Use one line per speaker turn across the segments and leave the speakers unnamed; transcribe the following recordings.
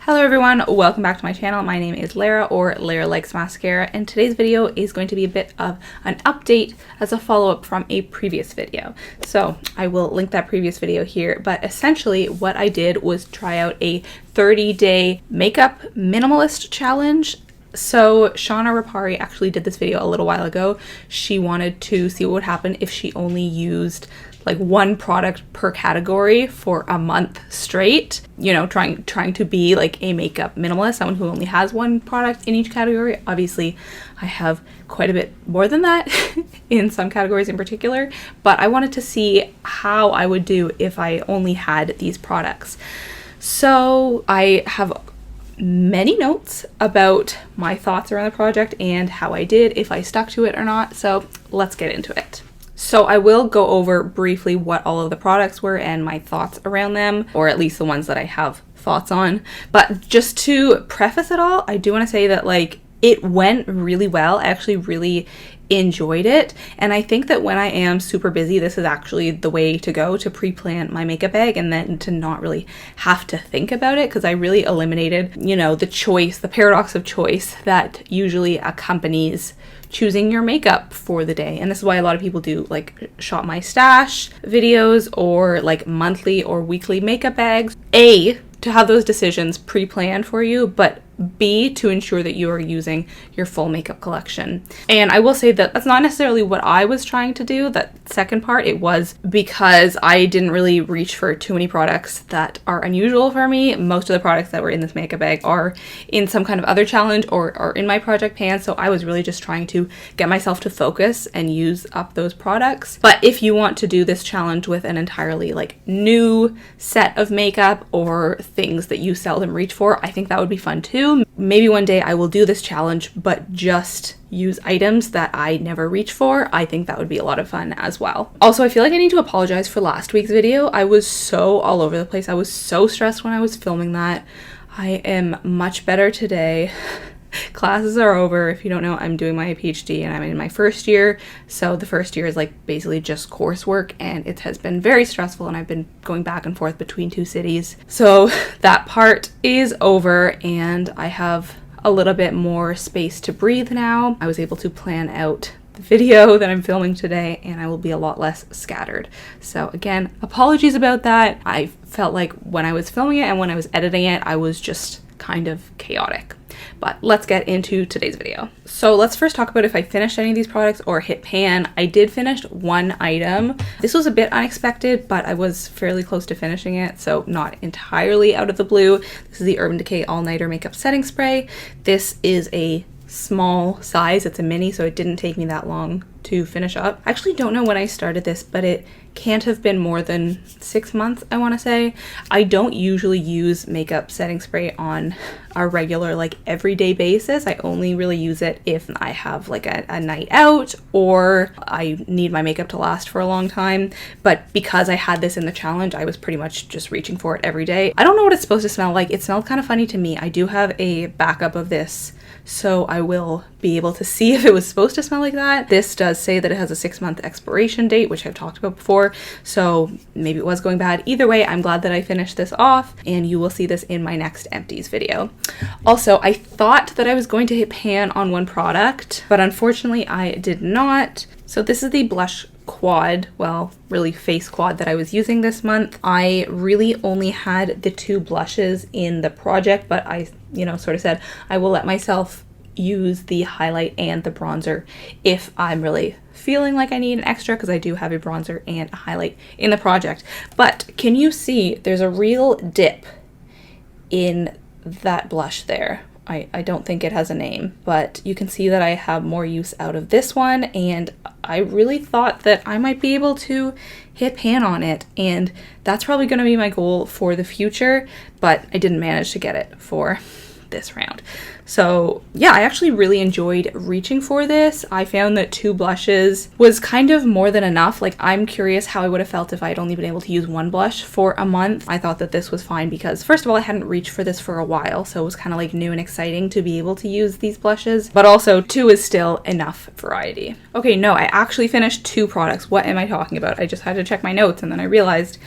Hello everyone, welcome back to my channel. My name is Lara, or Lara Likes Mascara, and today's video is going to be a bit of an update as a follow-up from a previous video. So I will link that previous video here, but essentially what I did was try out a 30-day makeup minimalist challenge. So Shauna Rapari actually did this video a little while ago. She wanted to see what would happen if she only used like one product per category for a month straight, you know, trying to be like a makeup minimalist, someone who only has one product in each category. Obviously I have quite a bit more than that in some categories in particular, but I wanted to see how I would do if I only had these products. So I have many notes about my thoughts around the project and how I did, if I stuck to it or not. So let's get into it. So I will go over briefly what all of the products were and my thoughts around them, or at least the ones that I have thoughts on. But just to preface it all, I do want to say that like it went really well. I actually really enjoyed it, and I think that when I am super busy, this is actually the way to go, to pre-plan my makeup bag and then to not really have to think about it, because I really eliminated, you know, the paradox of choice that usually accompanies choosing your makeup for the day. And this is why a lot of people do like shop my stash videos or like monthly or weekly makeup bags. A, to have those decisions pre-planned for you, but B, to ensure that you are using your full makeup collection. And I will say that that's not necessarily what I was trying to do, that second part. It was because I didn't really reach for too many products that are unusual for me. Most of the products that were in this makeup bag are in some kind of other challenge or are in my project pan, so I was really just trying to get myself to focus and use up those products. But if you want to do this challenge with an entirely like new set of makeup or things that you seldom reach for, I think that would be fun too. Maybe one day I will do this challenge, but just use items that I never reach for. I think that would be a lot of fun as well. Also, I feel like I need to apologize for last week's video. I was so all over the place. I was so stressed when I was filming that. I am much better today. Classes are over. If you don't know, I'm doing my PhD and I'm in my first year. So the first year is like basically just coursework, and it has been very stressful, and I've been going back and forth between two cities. So that part is over and I have a little bit more space to breathe now. I was able to plan out the video that I'm filming today, and I will be a lot less scattered. So again, apologies about that. I felt like when I was filming it and when I was editing it, I was just kind of chaotic. But let's get into today's video. So let's first talk about if I finished any of these products or hit pan. I did finish one item. This was a bit unexpected, but I was fairly close to finishing it, so not entirely out of the blue. This is the Urban Decay All Nighter Makeup Setting Spray. This is a small size. It's a mini, so it didn't take me that long to finish up. I actually don't know when I started this, but it can't have been more than 6 months, I want to say. I don't usually use makeup setting spray on a regular, like everyday basis. I only really use it if I have like a night out or I need my makeup to last for a long time. But because I had this in the challenge, I was pretty much just reaching for it every day. I don't know what it's supposed to smell like. It smelled kind of funny to me. I do have a backup of this, so I will be able to see if it was supposed to smell like that. This does say that it has a 6-month expiration date, which I've talked about before, so maybe it was going bad. Either way, I'm glad that I finished this off, and you will see this in my next empties video. Also, I thought that I was going to hit pan on one product, but unfortunately I did not. So this is the blush quad, well, really face quad that I was using this month. I really only had the 2 blushes in the project, but I, you know, sort of said I will let myself use the highlight and the bronzer if I'm really feeling like I need an extra, because I do have a bronzer and a highlight in the project. But can you see there's a real dip in that blush there? I don't think it has a name, but you can see that I have more use out of this one, and I really thought that I might be able to hit pan on it, and that's probably going to be my goal for the future, but I didn't manage to get it for this round. So yeah, I actually really enjoyed reaching for this. I found that 2 blushes was kind of more than enough. Like, I'm curious how I would have felt if I had only been able to use 1 blush for a month. I thought that this was fine because, first of all, I hadn't reached for this for a while, so it was kind of like new and exciting to be able to use these blushes, but also 2 is still enough variety. Okay, no, I actually finished 2 products. What am I talking about? I just had to check my notes, and then I realized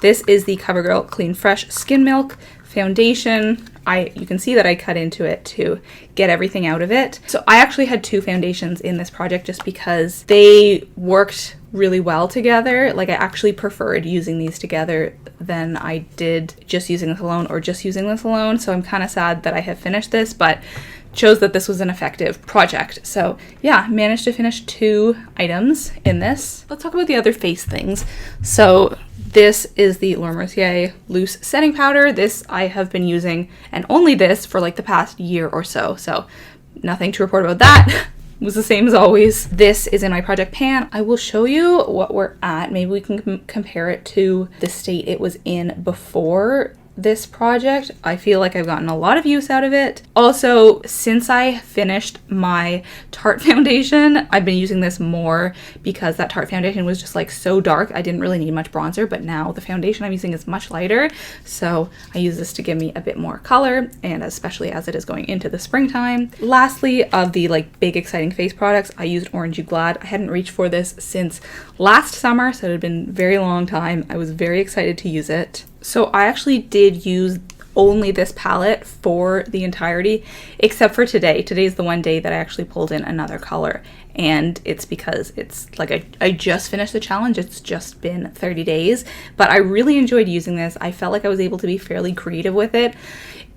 this is the CoverGirl Clean Fresh Skin Milk foundation. you can see that I cut into it to get everything out of it. So I actually had 2 foundations in this project just because they worked really well together. Like I actually preferred using these together than I did just using this alone or just using this alone. So I'm kind of sad that I have finished this, but chose that this was an effective project. So yeah, managed to finish 2 items in this. Let's talk about the other face things. So this is the Laura Mercier loose setting powder. This I have been using, and only this, for like the past year or so. So nothing to report about that. It was the same as always. This is in my project pan. I will show you what we're at. Maybe we can compare it to the state it was in before this project. I feel like I've gotten a lot of use out of it. Also, since I finished my Tarte foundation, I've been using this more because that Tarte foundation was just like so dark. I didn't really need much bronzer, but now the foundation I'm using is much lighter. So I use this to give me a bit more color, and especially as it is going into the springtime. Lastly, of the like big exciting face products, I used Orange You Glad. I hadn't reached for this since last summer, so it had been a very long time. I was very excited to use it. So I actually did use only this palette for the entirety, except for today. Today's the one day that I actually pulled in another color, and it's because it's like I just finished the challenge. It's just been 30 days, but I really enjoyed using this. I felt like I was able to be fairly creative with it.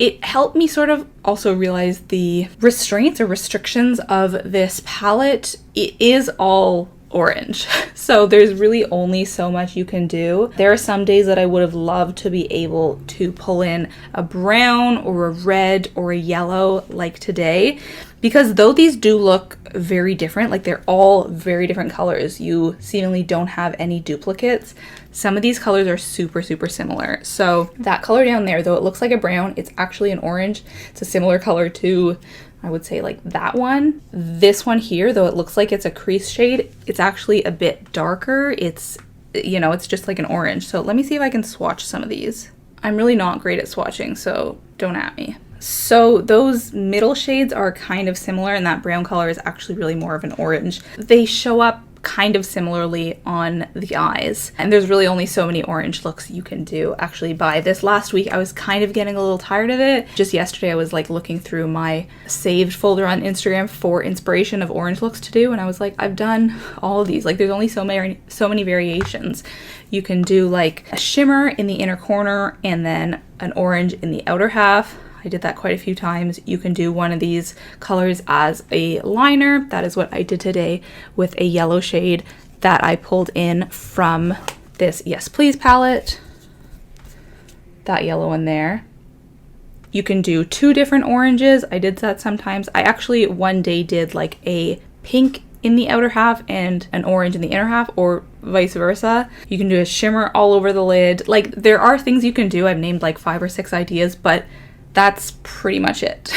It helped me sort of also realize the restraints or restrictions of this palette. It is all orange, so there's really only so much you can do. There are some days that I would have loved to be able to pull in a brown or a red or a yellow like today, because though these do look very different, like they're all very different colors, you seemingly don't have any duplicates. Some of these colors are super similar. So that color down there, though it looks like a brown, it's actually an orange. It's a similar color to, I would say, like that one. This one here, though it looks like it's a crease shade, it's actually a bit darker. It's, you know, it's just like an orange. So let me see if I can swatch some of these. I'm really not great at swatching, so don't at me. So those middle shades are kind of similar, and that brown color is actually really more of an orange. They show up kind of similarly on the eyes, and there's really only so many orange looks you can do. Actually, by this last week I was kind of getting a little tired of it. Just yesterday I was like looking through my saved folder on Instagram for inspiration of orange looks to do, and I was like, I've done all of these. Like there's only so many variations. You can do like a shimmer in the inner corner and then an orange in the outer half. I did that quite a few times. You can do one of these colors as a liner. That is what I did today with a yellow shade that I pulled in from this Yes Please palette. That yellow one there. You can do 2 different oranges. I did that sometimes. I actually one day did like a pink in the outer half and an orange in the inner half, or vice versa. You can do a shimmer all over the lid. Like there are things you can do. I've named like 5 or 6 ideas, but that's pretty much it.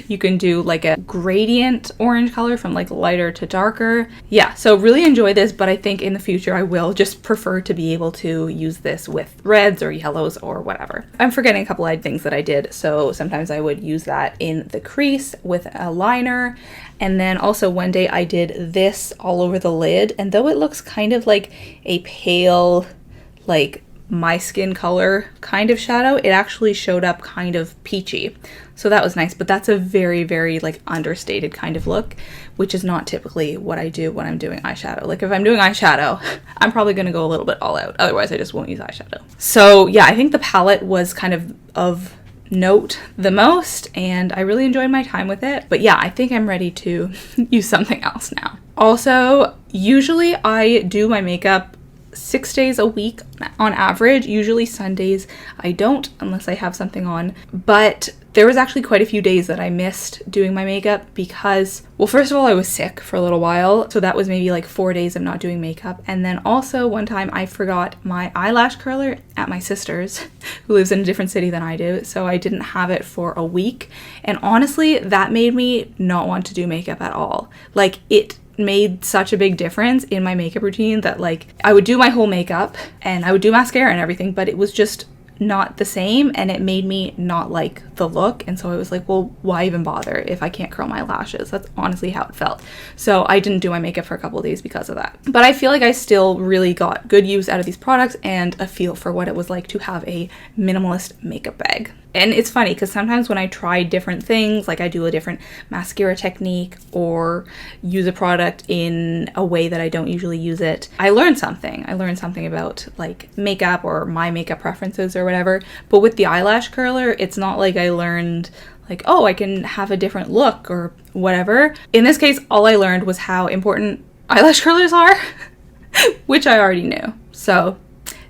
You can do like a gradient orange color from like lighter to darker. Yeah, so really enjoy this, but I think in the future I will just prefer to be able to use this with reds or yellows or whatever. I'm forgetting a couple of things that I did. So sometimes I would use that in the crease with a liner. And then also one day I did this all over the lid, and though it looks kind of like a pale, like my skin color kind of shadow, it actually showed up kind of peachy. So that was nice, but that's a very like understated kind of look, which is not typically what I do when I'm doing eyeshadow. Like if I'm doing eyeshadow, I'm probably gonna go a little bit all out. Otherwise I just won't use eyeshadow. So yeah, I think the palette was kind of note the most, and I really enjoyed my time with it. But yeah, I think I'm ready to use something else now. Also, usually I do my makeup 6 days a week on average. Usually Sundays I don't, unless I have something on. But there was actually quite a few days that I missed doing my makeup because, well, first of all, I was sick for a little while. So that was maybe like 4 days of not doing makeup. And then also one time I forgot my eyelash curler at my sister's, who lives in a different city than I do. So I didn't have it for a week. And honestly, that made me not want to do makeup at all. Like it made such a big difference in my makeup routine that like I would do my whole makeup and I would do mascara and everything, but it was just not the same, and it made me not like the look. And so I was like, well, why even bother if I can't curl my lashes? That's honestly how it felt. So I didn't do my makeup for a couple of days because of that. But I feel like I still really got good use out of these products and a feel for what it was like to have a minimalist makeup bag. And it's funny because sometimes when I try different things, like I do a different mascara technique or use a product in a way that I don't usually use it, I learn something. I learn something about like makeup or my makeup preferences or whatever. But with the eyelash curler, it's not like I learned like, oh, I can have a different look or whatever. In this case, all I learned was how important eyelash curlers are, which I already knew. So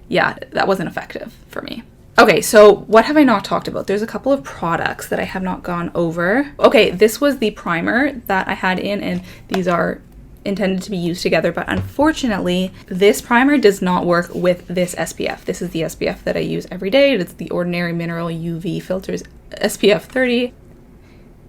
yeah, that wasn't effective for me. Okay, so what have I not talked about? There's a couple of products that I have not gone over. Okay, this was the primer that I had in, and these are intended to be used together, but unfortunately, this primer does not work with this SPF. This is the SPF that I use every day. It's the Ordinary Mineral UV Filters SPF 30.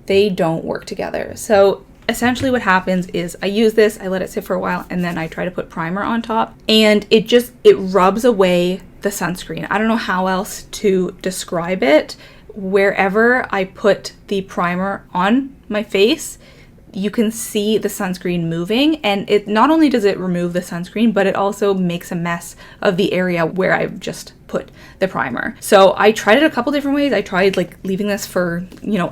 They don't work together. So essentially what happens is I use this, I let it sit for a while, and then I try to put primer on top, and it rubs away the sunscreen. I don't know how else to describe it. Wherever I put the primer on my face, you can see the sunscreen moving, and it not only does it remove the sunscreen, but it also makes a mess of the area where I've just put the primer. So I tried it a couple different ways. I tried like leaving this for,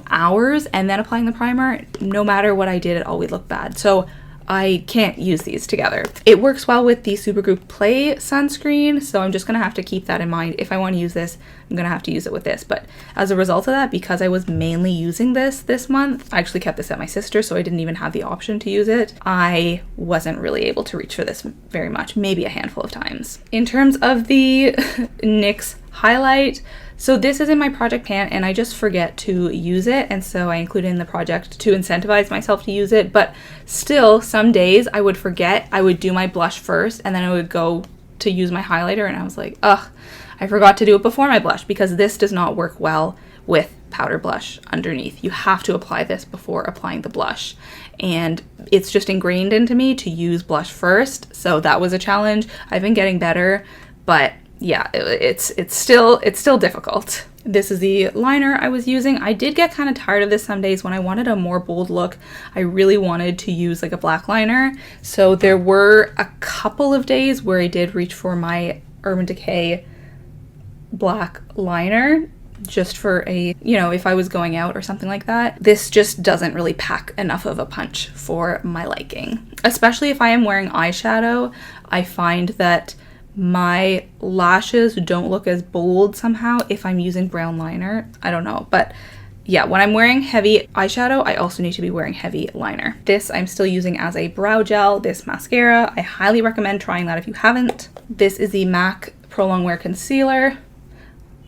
hours and then applying the primer. No matter what I did, it always looked bad. So I can't use these together. It works well with the Supergoop Play sunscreen, so I'm just gonna have to keep that in mind. If I want to use this, I'm gonna have to use it with this. But as a result of that, because I was mainly using this month, I actually kept this at my sister's, so I didn't even have the option to use it. I wasn't really able to reach for this very much, maybe a handful of times. In terms of the NYX highlight, so this is in my project pan and I just forget to use it, and so I include it in the project to incentivize myself to use it. But still, some days I would forget. I would do my blush first and then I would go to use my highlighter, and I was like, ugh, I forgot to do it before my blush, because this does not work well with powder blush underneath. You have to apply this before applying the blush, and it's just ingrained into me to use blush first. So that was a challenge. I've been getting better, but yeah, it's still difficult. This is the liner I was using. I did get kind of tired of this some days. When I wanted a more bold look, I really wanted to use like a black liner. So there were a couple of days where I did reach for my Urban Decay black liner, just for a, if I was going out or something like that. This just doesn't really pack enough of a punch for my liking. Especially if I am wearing eyeshadow, I find that my lashes don't look as bold somehow if I'm using brown liner. I don't know, but yeah, when I'm wearing heavy eyeshadow, I also need to be wearing heavy liner. This I'm still using as a brow gel, this mascara. I highly recommend trying that if you haven't. This is the MAC Pro Longwear Concealer.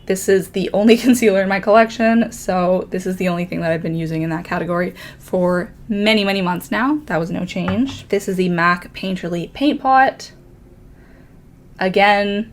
This is the only concealer in my collection, so this is the only thing that I've been using in that category for many, many months now. That was no change. This is the MAC Painterly Paint Pot. Again,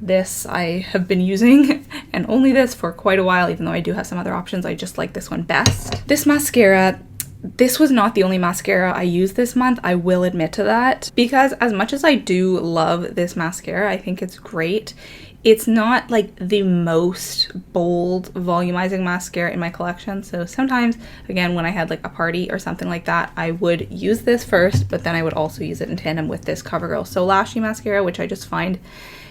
this I have been using, and only this, for quite a while, even though I do have some other options. I just like this one best. This mascara, this was not the only mascara I used this month, I will admit to that, because as much as I do love this mascara, I think it's great, it's not like the most bold volumizing mascara in my collection. So sometimes, again, when I had like a party or something like that, I would use this first, but then I would also use it in tandem with this CoverGirl So Lashy mascara, which I just find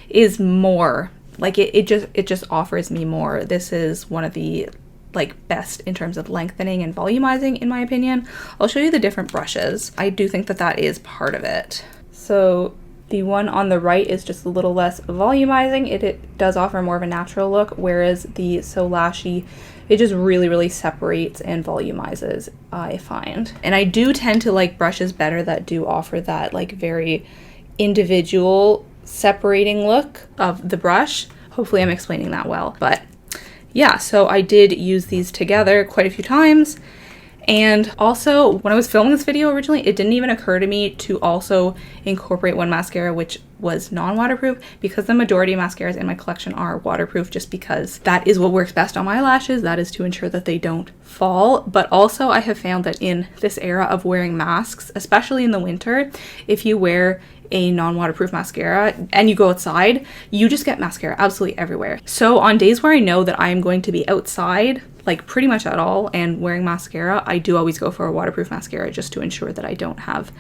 is more like it just offers me more. This is one of the like best in terms of lengthening and volumizing, in my opinion. I'll show you the different brushes. I do think that that is part of it. So the one on the right is just a little less volumizing. It does offer more of a natural look, whereas the So Lashy, it just really separates and volumizes, I find. And I do tend to like brushes better that do offer that like very individual separating look of the brush. Hopefully I'm explaining that well. But yeah, so I did use these together quite a few times. And also, when I was filming this video originally, it didn't even occur to me to also incorporate one mascara which was non-waterproof, because the majority of mascaras in my collection are waterproof, just because that is what works best on my lashes. That is to ensure that they don't fall. But also, I have found that in this era of wearing masks, especially in the winter, if you wear a non-waterproof mascara and you go outside, you just get mascara absolutely everywhere. So on days where I know that I am going to be outside, like pretty much at all, and wearing mascara, I do always go for a waterproof mascara just to ensure that I don't have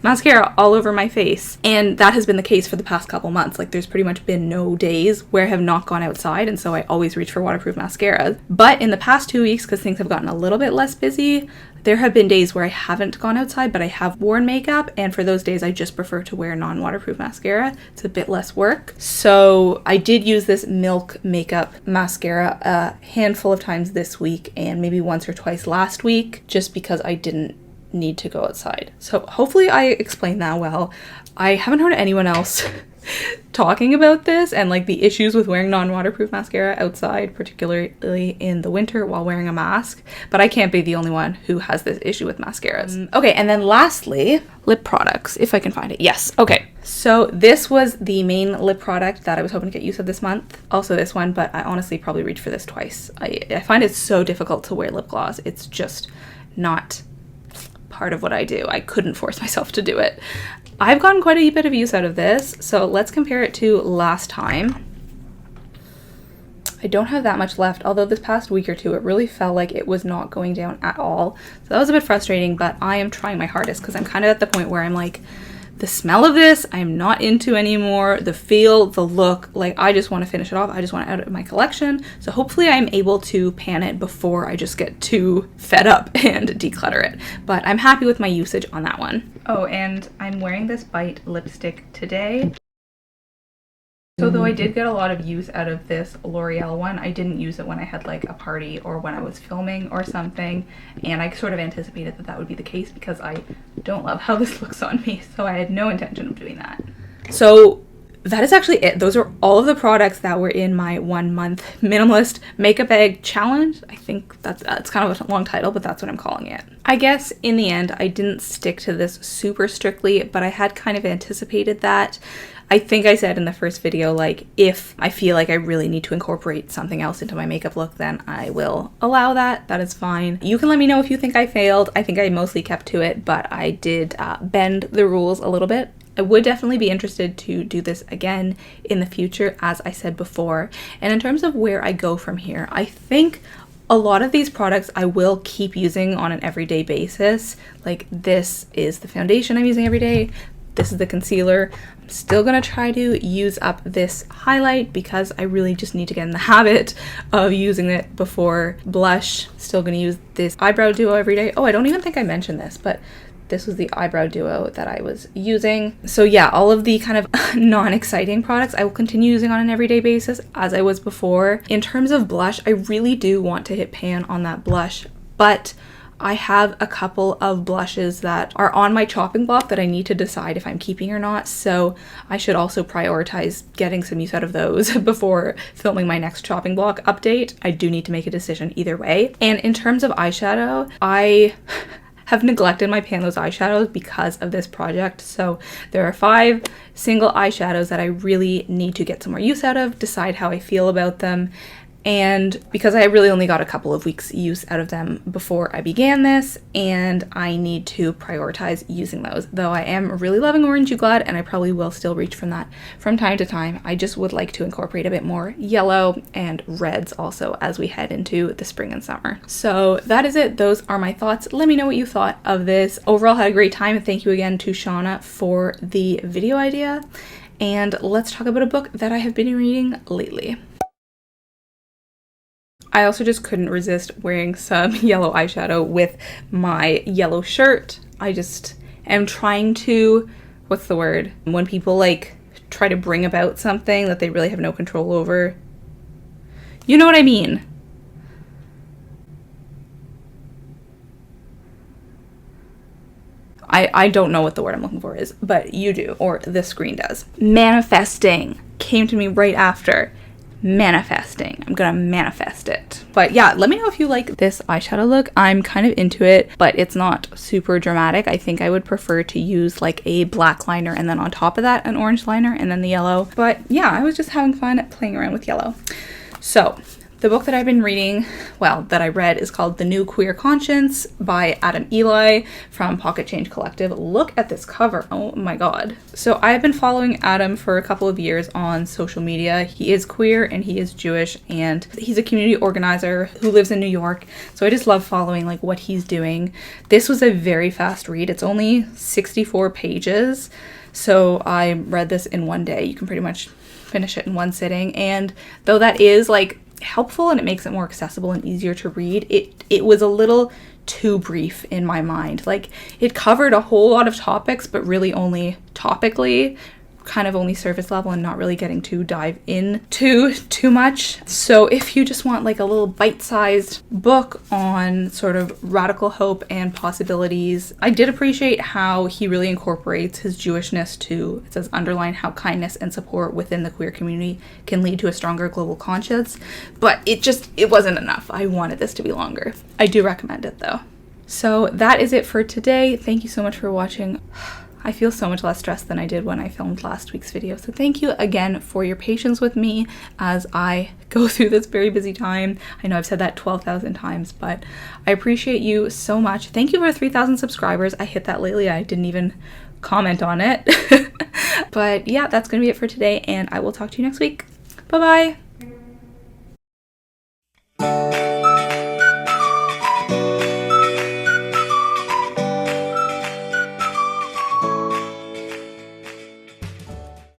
mascara all over my face. And that has been the case for the past couple months. Like there's pretty much been no days where I have not gone outside, and so I always reach for waterproof mascara. But in the past 2 weeks, because things have gotten a little bit less busy, there have been days where I haven't gone outside, but I have worn makeup, and for those days I just prefer to wear non-waterproof mascara. It's a bit less work. So I did use this Milk makeup mascara a handful of times this week, and maybe once or twice last week, just because I didn't need to go outside. So hopefully I explained that well. I haven't heard anyone else talking about this and like the issues with wearing non-waterproof mascara outside, particularly in the winter while wearing a mask, but I can't be the only one who has this issue with mascaras. Okay, and then lastly, lip products, if I can find it. Yes, okay. So this was the main lip product that I was hoping to get use of this month. Also this one, but I honestly probably reached for this twice. I find it so difficult to wear lip gloss. It's just not part of what I do. I couldn't force myself to do it. I've gotten quite a bit of use out of this, so let's compare it to last time. I don't have that much left, although this past week or two it really felt like it was not going down at all. So that was a bit frustrating, but I am trying my hardest because I'm kind of at the point where I'm like, the smell of this I'm not into anymore. The feel, the look, like I just want to finish it off. I just want it out of my collection. So hopefully I'm able to pan it before I just get too fed up and declutter it. But I'm happy with my usage on that one. Oh, and I'm wearing this Bite lipstick today. So though I did get a lot of use out of this L'Oreal one, I didn't use it when I had like a party or when I was filming or something, and I sort of anticipated that that would be the case because I don't love how this looks on me, so I had no intention of doing that. So that is actually it. Those are all of the products that were in my 1 month minimalist makeup bag challenge. I think that's kind of a long title, but that's what I'm calling it. I guess in the end, I didn't stick to this super strictly, but I had kind of anticipated that. I think I said in the first video, like, if I feel like I really need to incorporate something else into my makeup look, then I will allow that. That is fine. You can let me know if you think I failed. I think I mostly kept to it, but I did bend the rules a little bit. I would definitely be interested to do this again in the future, as I said before. And in terms of where I go from here, I think a lot of these products I will keep using on an everyday basis. Like this is the foundation I'm using every day. This is the concealer. I'm still gonna try to use up this highlight because I really just need to get in the habit of using it before blush. Still gonna use this eyebrow duo every day. Oh, I don't even think I mentioned this, but this was the eyebrow duo that I was using. So yeah, all of the kind of non-exciting products I will continue using on an everyday basis as I was before. In terms of blush, I really do want to hit pan on that blush, but I have a couple of blushes that are on my chopping block that I need to decide if I'm keeping or not, so I should also prioritize getting some use out of those before filming my next chopping block update. I do need to make a decision either way. And in terms of eyeshadow, I have neglected my Panlo's eyeshadows because of this project. So there are 5 single eyeshadows that I really need to get some more use out of, decide how I feel about them. And because I really only got a couple of weeks use out of them before I began this, and I need to prioritize using those. Though I am really loving Orange You Glad, and I probably will still reach from that from time to time. I just would like to incorporate a bit more yellow and reds also as we head into the spring and summer. So that is it. Those are my thoughts. Let me know what you thought of this. Overall, had a great time. Thank you again to Shauna for the video idea. And let's talk about a book that I have been reading lately. I also just couldn't resist wearing some yellow eyeshadow with my yellow shirt. I just am trying to, what's the word? When people like try to bring about something that they really have no control over. You know what I mean? I don't know what the word I'm looking for is, but you do, or the screen does. Manifesting came to me right after. Manifesting. I'm gonna manifest it. But yeah, let me know if you like this eyeshadow look. I'm kind of into it, but it's not super dramatic. I think I would prefer to use like a black liner and then on top of that an orange liner and then the yellow. But yeah, I was just having fun playing around with yellow. So The book that I've been reading, well, that I read, is called The New Queer Conscience by Adam Ely from Pocket Change Collective. Look at this cover. Oh my god. So I have been following Adam for a couple of years on social media. He is queer and he is Jewish and he's a community organizer who lives in New York. So I just love following like what he's doing. This was a very fast read. It's only 64 pages. So I read this in one day. You can pretty much finish it in one sitting. And though that is like helpful and it makes it more accessible and easier to read, it was a little too brief in my mind. Like, it covered a whole lot of topics, but really only topically, kind of only surface level, and not really getting to dive in too much. So if you just want like a little bite-sized book on sort of radical hope and possibilities, I did appreciate how he really incorporates his Jewishness too. It says, underline how kindness and support within the queer community can lead to a stronger global conscience. But it wasn't enough. I wanted this to be longer. I do recommend it though. So that is it for today. Thank you so much for watching. I feel so much less stressed than I did when I filmed last week's video. So thank you again for your patience with me as I go through this very busy time. I know I've said that 12,000 times, but I appreciate you so much. Thank you for 3,000 subscribers. I hit that lately. I didn't even comment on it. But yeah, that's going to be it for today, and I will talk to you next week. Bye-bye.